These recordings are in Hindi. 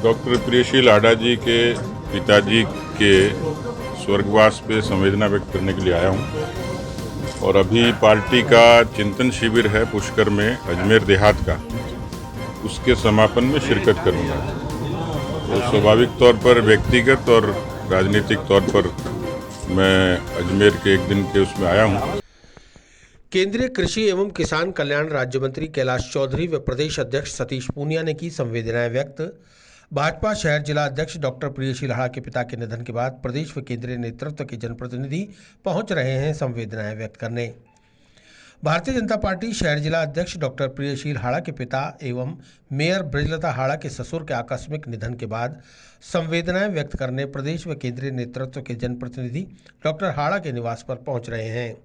डॉक्टर प्रियशील लाडा जी के पिताजी के स्वर्गवास पे संवेदना व्यक्त करने के लिए आया हूँ और अभी पार्टी का चिंतन शिविर है पुष्कर में अजमेर देहात का, उसके समापन में शिरकत करूँगा। तो स्वाभाविक तौर पर व्यक्तिगत और राजनीतिक तौर पर मैं अजमेर के एक दिन के उसमें आया हूँ। केंद्रीय कृषि एवं किसान कल्याण राज्य मंत्री कैलाश चौधरी व प्रदेश अध्यक्ष सतीश पूनिया ने की संवेदनाएं व्यक्त। भाजपा शहर जिला अध्यक्ष डॉक्टर प्रियशील लाड़ा के पिता के निधन के बाद प्रदेश व केंद्रीय नेतृत्व के जनप्रतिनिधि पहुंच रहे हैं संवेदनाएं व्यक्त करने। भारतीय जनता पार्टी शहर जिला अध्यक्ष डॉक्टर प्रियशील लाड़ा के पिता एवं मेयर ब्रजलता लाड़ा के ससुर के आकस्मिक निधन के बाद संवेदनाएं व्यक्त करने प्रदेश व केंद्रीय नेतृत्व के जनप्रतिनिधि डॉक्टर लाड़ा के निवास पर पहुंच रहे हैं।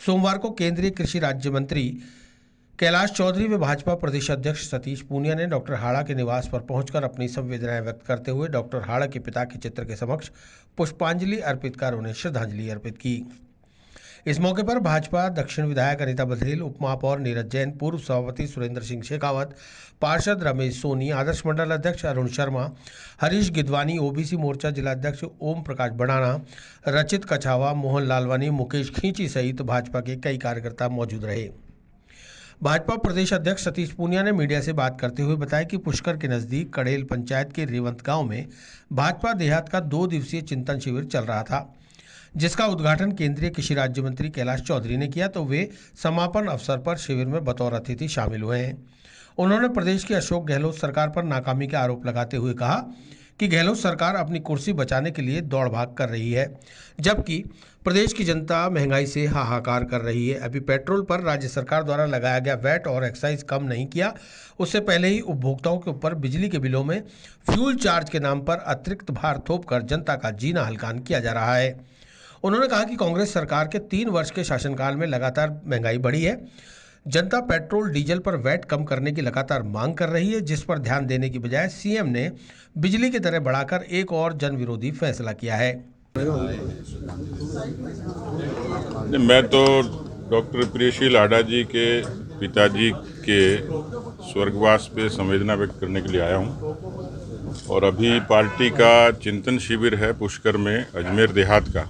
सोमवार को केंद्रीय कृषि राज्य मंत्री कैलाश चौधरी व भाजपा प्रदेश अध्यक्ष सतीश पूनिया ने डॉक्टर लाड़ा के निवास पर पहुंचकर अपनी संवेदनाएं व्यक्त करते हुए डॉक्टर लाड़ा के पिता के चित्र के समक्ष पुष्पांजलि अर्पित कर उन्हें श्रद्धांजलि अर्पित की। इस मौके पर भाजपा दक्षिण विधायक अनीता बघेल, उप महापौर नीरज जैन, पूर्व सभापति सुरेंद्र सिंह शेखावत, पार्षद रमेश सोनी, आदर्श मंडल अध्यक्ष अरुण शर्मा, हरीश गिदवानी, ओबीसी मोर्चा जिलाध्यक्ष ओम प्रकाश बढ़ाना, रचित कछावा, मोहन लालवानी, मुकेश खींची सहित भाजपा के कई कार्यकर्ता मौजूद रहे। भाजपा प्रदेश अध्यक्ष सतीश पूनिया ने मीडिया से बात करते हुए बताया कि पुष्कर के नजदीक कड़ेल पंचायत के रेवंत गांव में भाजपा देहात का 2 दिवसीय चिंतन शिविर चल रहा था, जिसका उद्घाटन केंद्रीय कृषि राज्य मंत्री कैलाश चौधरी ने किया, तो वे समापन अवसर पर शिविर में बतौर अतिथि शामिल हुए हैं। उन्होंने प्रदेश की अशोक गहलोत सरकार पर नाकामी का आरोप लगाते हुए कहा कि गहलोत सरकार अपनी कुर्सी बचाने के लिए दौड़ भाग कर रही है, जबकि प्रदेश की जनता महंगाई से हाहाकार कर रही है। अभी पेट्रोल पर राज्य सरकार द्वारा लगाया गया वैट और एक्साइज कम नहीं किया, उससे पहले ही उपभोक्ताओं के ऊपर बिजली के बिलों में फ्यूल चार्ज के नाम पर अतिरिक्त भार थोपकर जनता का जीना हल्कान किया जा रहा है। उन्होंने कहा कि कांग्रेस सरकार के 3 वर्ष के शासनकाल में लगातार महंगाई बढ़ी है। जनता पेट्रोल डीजल पर वैट कम करने की लगातार मांग कर रही है, जिस पर ध्यान देने की बजाय सीएम ने बिजली की दरें बढ़ाकर एक और जन विरोधी फैसला किया है। मैं तो डॉक्टर प्रियशील लाड़ा जी के पिताजी के स्वर्गवास पे संवेदना व्यक्त करने के लिए आया हूँ और अभी पार्टी का चिंतन शिविर है पुष्कर में अजमेर देहात का,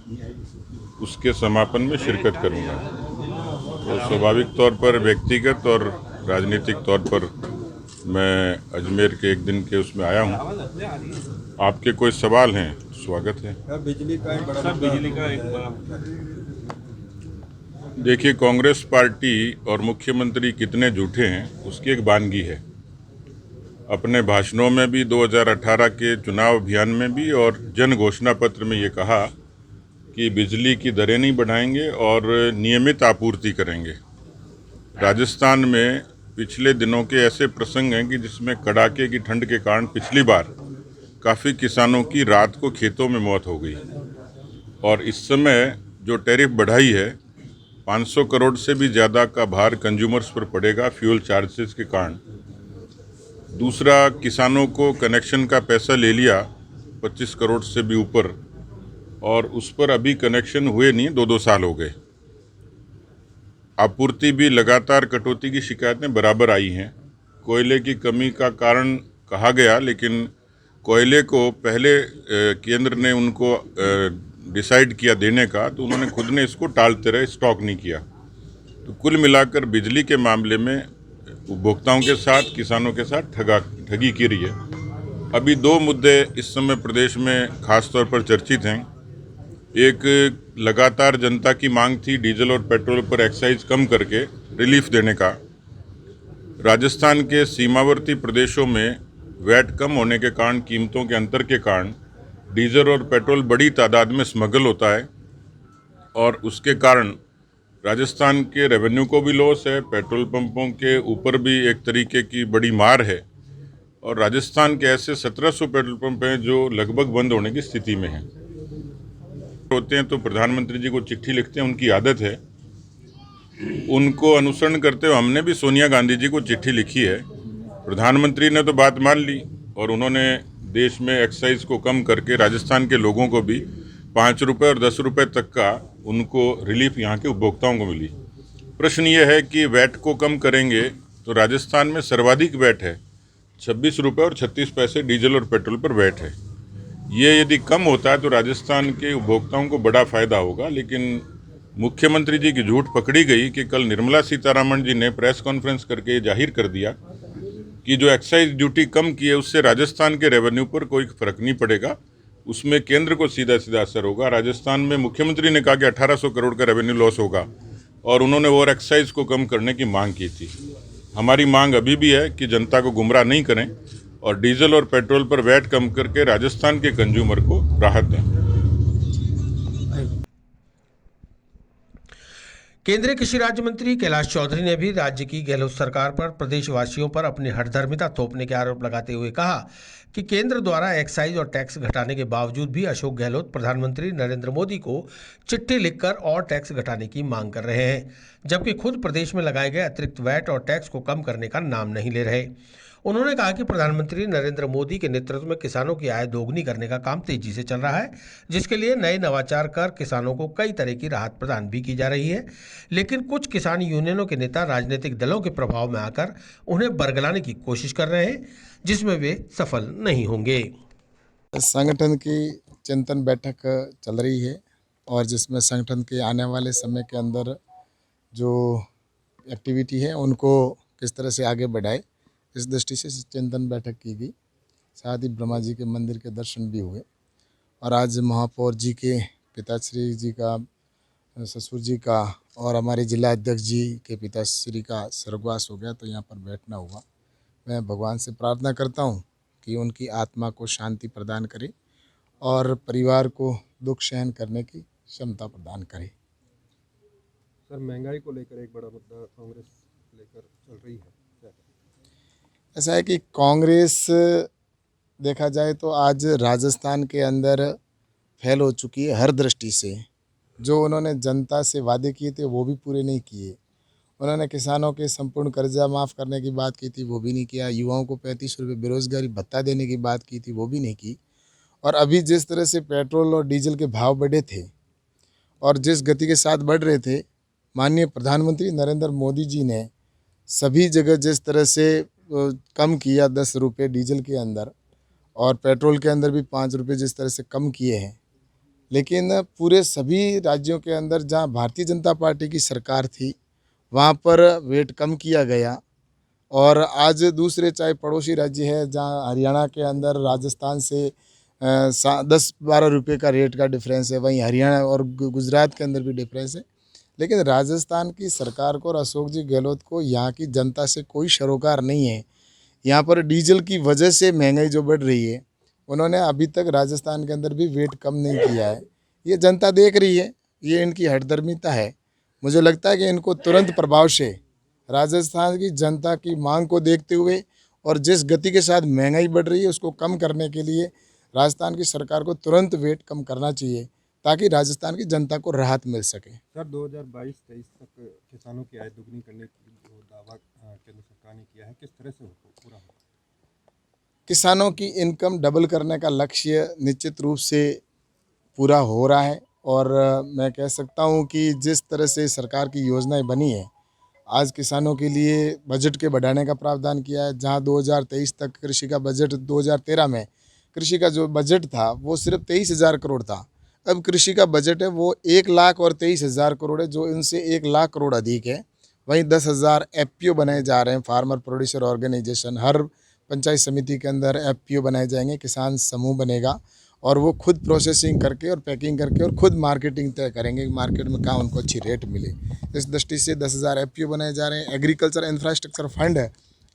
उसके समापन में शिरकत करूँगा। तो स्वाभाविक तौर पर व्यक्तिगत और राजनीतिक तौर पर मैं अजमेर के एक दिन के उसमें आया हूँ। आपके कोई सवाल हैं? स्वागत है। बिजली का एक बड़ा देखिए, कांग्रेस पार्टी और मुख्यमंत्री कितने झूठे हैं उसकी एक वानगी है। अपने भाषणों में भी 2018 के चुनाव अभियान में भी और जन घोषणा पत्र में ये कहा कि बिजली की दरें नहीं बढ़ाएंगे और नियमित आपूर्ति करेंगे। राजस्थान में पिछले दिनों के ऐसे प्रसंग हैं कि जिसमें कड़ाके की ठंड के कारण पिछली बार काफ़ी किसानों की रात को खेतों में मौत हो गई और इस समय जो टैरिफ बढ़ाई है 500 करोड़ से भी ज़्यादा का भार कंज्यूमर्स पर पड़ेगा फ्यूल चार्जेस के कारण। दूसरा, किसानों को कनेक्शन का पैसा ले लिया 25 करोड़ से भी ऊपर और उस पर अभी कनेक्शन हुए नहीं, 2-2 साल हो गए। आपूर्ति भी लगातार कटौती की शिकायतें बराबर आई हैं। कोयले की कमी का कारण कहा गया, लेकिन कोयले को पहले केंद्र ने उनको डिसाइड किया देने का, तो उन्होंने खुद ने इसको टालते रहे, स्टॉक नहीं किया। तो कुल मिलाकर बिजली के मामले में उपभोक्ताओं के साथ, किसानों के साथ ठगी की रही है। अभी 2 मुद्दे इस समय प्रदेश में खास तौर पर चर्चित हैं। एक, लगातार जनता की मांग थी डीजल और पेट्रोल पर एक्साइज कम करके रिलीफ देने का। राजस्थान के सीमावर्ती प्रदेशों में वैट कम होने के कारण, कीमतों के अंतर के कारण डीजल और पेट्रोल बड़ी तादाद में स्मगल होता है और उसके कारण राजस्थान के रेवेन्यू को भी लॉस है, पेट्रोल पंपों के ऊपर भी एक तरीके की बड़ी मार है और राजस्थान के ऐसे 1700 पेट्रोल पंप हैं जो लगभग बंद होने की स्थिति में हैं। होते हैं तो प्रधानमंत्री जी को चिट्ठी लिखते हैं, उनकी आदत है। उनको अनुसरण करते हुए हमने भी सोनिया गांधी जी को चिट्ठी लिखी है। प्रधानमंत्री ने तो बात मान ली और उन्होंने देश में एक्साइज को कम करके राजस्थान के लोगों को भी 5 रुपये और 10 रुपये तक का उनको रिलीफ यहाँ के उपभोक्ताओं को मिली। प्रश्न ये है कि वैट को कम करेंगे तो राजस्थान में सर्वाधिक वैट है, ₹26 और 36 पैसे डीजल और पेट्रोल पर वैट है। ये यदि कम होता है तो राजस्थान के उपभोक्ताओं को बड़ा फायदा होगा, लेकिन मुख्यमंत्री जी की झूठ पकड़ी गई कि कल निर्मला सीतारमण जी ने प्रेस कॉन्फ्रेंस करके जाहिर कर दिया कि जो एक्साइज ड्यूटी कम की है उससे राजस्थान के रेवेन्यू पर कोई फर्क नहीं पड़ेगा, उसमें केंद्र को सीधा सीधा असर होगा। राजस्थान में मुख्यमंत्री ने कहा कि 1800 करोड़ का रेवेन्यू लॉस होगा और उन्होंने और एक्साइज को कम करने की मांग की थी। हमारी मांग अभी भी है कि जनता को गुमराह नहीं करें और डीजल और पेट्रोल पर वैट कम करके राजस्थान के कंज्यूमर को राहत दें। केंद्रीय कृषि राज्य मंत्री कैलाश चौधरी ने भी राज्य की गहलोत सरकार पर प्रदेशवासियों पर अपनी हठधर्मिता थोपने के आरोप लगाते हुए कहा कि केंद्र द्वारा एक्साइज और टैक्स घटाने के बावजूद भी अशोक गहलोत प्रधानमंत्री नरेंद्र मोदी को चिट्ठी लिखकर और टैक्स घटाने की मांग कर रहे हैं, जबकि खुद प्रदेश में लगाए गए अतिरिक्त वैट और टैक्स को कम करने का नाम नहीं ले रहे। उन्होंने कहा कि प्रधानमंत्री नरेंद्र मोदी के नेतृत्व में किसानों की आय दोगुनी करने का काम तेजी से चल रहा है, जिसके लिए नए नवाचार कर किसानों को कई तरह की राहत प्रदान भी की जा रही है, लेकिन कुछ किसान यूनियनों के नेता राजनीतिक दलों के प्रभाव में आकर उन्हें बरगलाने की कोशिश कर रहे हैं, जिसमें वे सफल नहीं होंगे। संगठन की चिंतन बैठक चल रही है और जिसमें संगठन के आने वाले समय के अंदर जो एक्टिविटी है उनको किस तरह से आगे बढ़ाए, इस दृष्टि से चिंतन बैठक की गई। साथ ही ब्रह्मा जी के मंदिर के दर्शन भी हुए और आज महापौर जी के पिताश्री जी का, ससुर जी का और हमारे जिला अध्यक्ष जी के पिताश्री का स्वर्गवास हो गया, तो यहाँ पर बैठना हुआ। मैं भगवान से प्रार्थना करता हूँ कि उनकी आत्मा को शांति प्रदान करे और परिवार को दुख सहन करने की क्षमता प्रदान करे। सर, महंगाई को लेकर एक बड़ा मुद्दा कांग्रेस लेकर चल रही है, क्या है? ऐसा है कि कांग्रेस देखा जाए तो आज राजस्थान के अंदर फैल हो चुकी है हर दृष्टि से। जो उन्होंने जनता से वादे किए थे वो भी पूरे नहीं किए। उन्होंने किसानों के संपूर्ण कर्जा माफ़ करने की बात की थी, वो भी नहीं किया। युवाओं को 35 रुपये बेरोजगारी भत्ता देने की बात की थी, वो भी नहीं की। और अभी जिस तरह से पेट्रोल और डीजल के भाव बढ़े थे और जिस गति के साथ बढ़ रहे थे, माननीय प्रधानमंत्री नरेंद्र मोदी जी ने सभी जगह जिस तरह से कम किया 10 रुपये डीजल के अंदर और पेट्रोल के अंदर भी 5 रुपये जिस तरह से कम किए हैं, लेकिन पूरे सभी राज्यों के अंदर जहां भारतीय जनता पार्टी की सरकार थी वहां पर वेट कम किया गया। और आज दूसरे चाहे पड़ोसी राज्य है, जहां हरियाणा के अंदर राजस्थान से 10-12 रुपये का रेट का डिफरेंस है, वहीं हरियाणा और गुजरात के अंदर भी डिफरेंस है। लेकिन राजस्थान की सरकार को और अशोक जी गहलोत को यहाँ की जनता से कोई सरोकार नहीं है। यहाँ पर डीजल की वजह से महंगाई जो बढ़ रही है, उन्होंने अभी तक राजस्थान के अंदर भी वेट कम नहीं किया है। ये जनता देख रही है, ये इनकी हठधर्मिता है। मुझे लगता है कि इनको तुरंत प्रभाव से राजस्थान की जनता की मांग को देखते हुए और जिस गति के साथ महंगाई बढ़ रही है उसको कम करने के लिए राजस्थान की सरकार को तुरंत वेट कम करना चाहिए ताकि राजस्थान की जनता को राहत मिल सके। सर, 2022-23 तक किसानों की आय दुगनी करने की जो दावा केंद्र सरकार ने किया है, किस तरह से पूरा होगा? किसानों की इनकम डबल करने का लक्ष्य निश्चित रूप से पूरा हो रहा है और मैं कह सकता हूं कि जिस तरह से सरकार की योजनाएं बनी है, आज किसानों के लिए बजट के बढ़ाने का प्रावधान किया है। जहां 2023 तक कृषि का बजट, 2013 में कृषि का जो बजट था वो सिर्फ 23,000 करोड़ था। अब कृषि का बजट है वो 1,23,000 करोड़ है, जो इनसे 1,00,000 करोड़ अधिक है। वहीं 10,000 FPO बनाए जा रहे हैं, फार्मर प्रोड्यूसर ऑर्गेनाइजेशन। हर पंचायत समिति के अंदर FPO बनाए जाएंगे, किसान समूह बनेगा और वो खुद प्रोसेसिंग करके और पैकिंग करके और खुद मार्केटिंग तय करेंगे कि मार्केट में कहाँ उनको अच्छी रेट मिले। इस दृष्टि से 10,000 FPO बनाए जा रहे हैं। एग्रीकल्चर इंफ्रास्ट्रक्चर फंड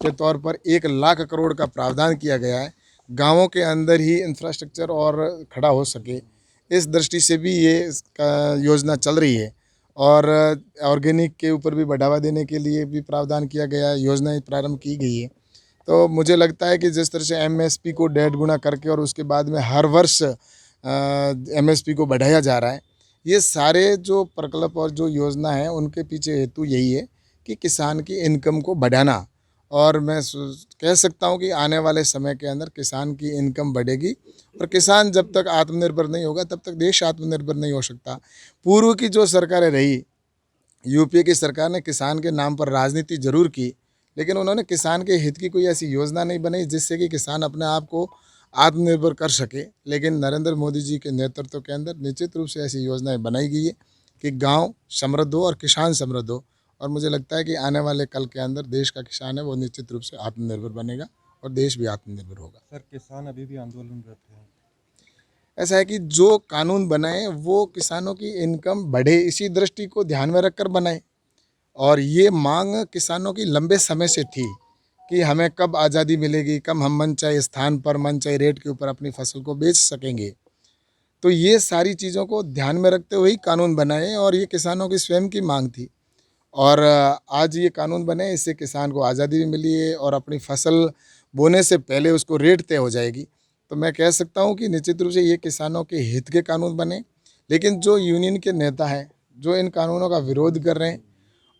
के तौर पर 1,00,000 करोड़ का प्रावधान किया गया है, गाँवों के अंदर ही इंफ्रास्ट्रक्चर और खड़ा हो सके, इस दृष्टि से भी ये योजना चल रही है। और ऑर्गेनिक के ऊपर भी बढ़ावा देने के लिए भी प्रावधान किया गया है, योजनाएं प्रारंभ की गई है। तो मुझे लगता है कि जिस तरह से MSP को 1.5 गुना करके और उसके बाद में हर वर्ष MSP को बढ़ाया जा रहा है, ये सारे जो प्रकल्प और जो योजना है उनके पीछे हेतु यही है कि किसान की इनकम को बढ़ाना। और मैं कह सकता हूँ कि आने वाले समय के अंदर किसान की इनकम बढ़ेगी और किसान जब तक आत्मनिर्भर नहीं होगा तब तक देश आत्मनिर्भर नहीं हो सकता। पूर्व की जो सरकारें रही, यूपीए की सरकार ने किसान के नाम पर राजनीति जरूर की, लेकिन उन्होंने किसान के हित की कोई ऐसी योजना नहीं बनाई जिससे कि किसान अपने आप को आत्मनिर्भर कर सके। लेकिन नरेंद्र मोदी जी के नेतृत्व के अंदर निश्चित रूप से ऐसी योजनाएं बनाई गई है कि गांव समृद्ध हो और किसान समृद्ध हो। और मुझे लगता है कि आने वाले कल के अंदर देश का किसान है वो निश्चित रूप से आत्मनिर्भर बनेगा और देश भी आत्मनिर्भर होगा। सर, किसान अभी भी आंदोलनरत हैं। ऐसा है कि जो कानून बनाए वो किसानों की इनकम बढ़े इसी दृष्टि को ध्यान में रखकर बनाए। और ये मांग किसानों की लंबे समय से थी कि हमें कब आज़ादी मिलेगी, कब हम मनचाहे स्थान पर मनचाहे रेट के ऊपर अपनी फसल को बेच सकेंगे। तो ये सारी चीज़ों को ध्यान में रखते हुए ही कानून बनाए और ये किसानों की स्वयं की मांग थी। और आज ये कानून बने, इससे किसान को आज़ादी भी मिली है और अपनी फसल बोने से पहले उसको रेट तय हो जाएगी। तो मैं कह सकता हूँ कि निश्चित रूप से ये किसानों के हित के कानून बने। लेकिन जो यूनियन के नेता हैं जो इन कानूनों का विरोध कर रहे हैं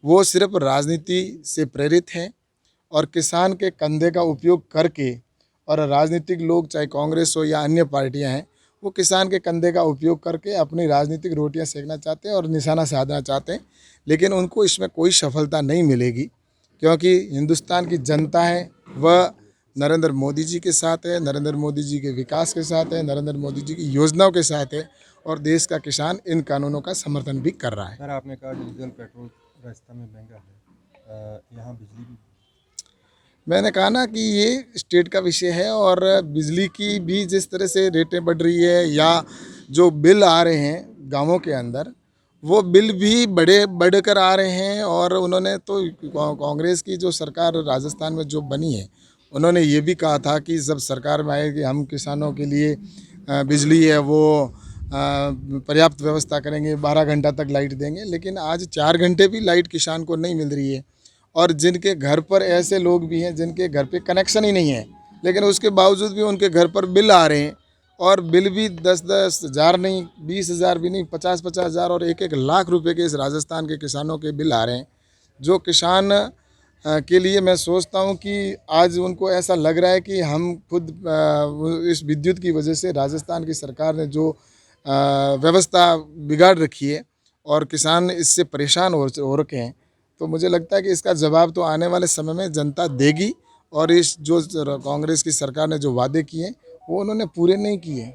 वो सिर्फ राजनीति से प्रेरित हैं और किसान के कंधे का उपयोग करके, और राजनीतिक लोग चाहे कांग्रेस हो या अन्य पार्टियां हैं वो किसान के कंधे का उपयोग करके अपनी राजनीतिक रोटियां सेकना चाहते हैं और निशाना साधना चाहते हैं। लेकिन उनको इसमें कोई सफलता नहीं मिलेगी क्योंकि हिंदुस्तान की जनता है वह नरेंद्र मोदी जी के साथ है, नरेंद्र मोदी जी के विकास के साथ है, नरेंद्र मोदी जी की योजनाओं के साथ है और देश का किसान इन कानूनों का समर्थन भी कर रहा है। सर, आपने कहा डीजल पेट्रोल राजस्थान में महंगा है, यहाँ बिजली भी। मैंने कहा ना कि ये स्टेट का विषय है और बिजली की भी जिस तरह से रेटें बढ़ रही है या जो बिल आ रहे हैं गांवों के अंदर वो बिल भी बढ़कर आ रहे हैं। और उन्होंने तो कांग्रेस की जो सरकार राजस्थान में जो बनी है उन्होंने ये भी कहा था कि जब सरकार में आए कि हम किसानों के लिए बिजली है वो पर्याप्त व्यवस्था करेंगे, 12 घंटा तक लाइट देंगे। लेकिन आज 4 घंटे भी लाइट किसान को नहीं मिल रही है और जिनके घर पर ऐसे लोग भी हैं जिनके घर पे कनेक्शन ही नहीं है लेकिन उसके बावजूद भी उनके घर पर बिल आ रहे हैं और बिल भी 10-10 हज़ार नहीं, 20 हज़ार भी नहीं, 50-50 हज़ार और 1-1 लाख रुपए के इस राजस्थान के किसानों के बिल आ रहे हैं। जो किसान के लिए मैं सोचता हूं कि आज उनको ऐसा लग रहा है कि हम खुद इस विद्युत की वजह से राजस्थान की सरकार ने जो व्यवस्था बिगाड़ रखी है और किसान इससे परेशान हो रखे हैं। तो मुझे लगता है कि इसका जवाब तो आने वाले समय में जनता देगी और इस जो कांग्रेस की सरकार ने जो वादे किए वो उन्होंने पूरे नहीं किए।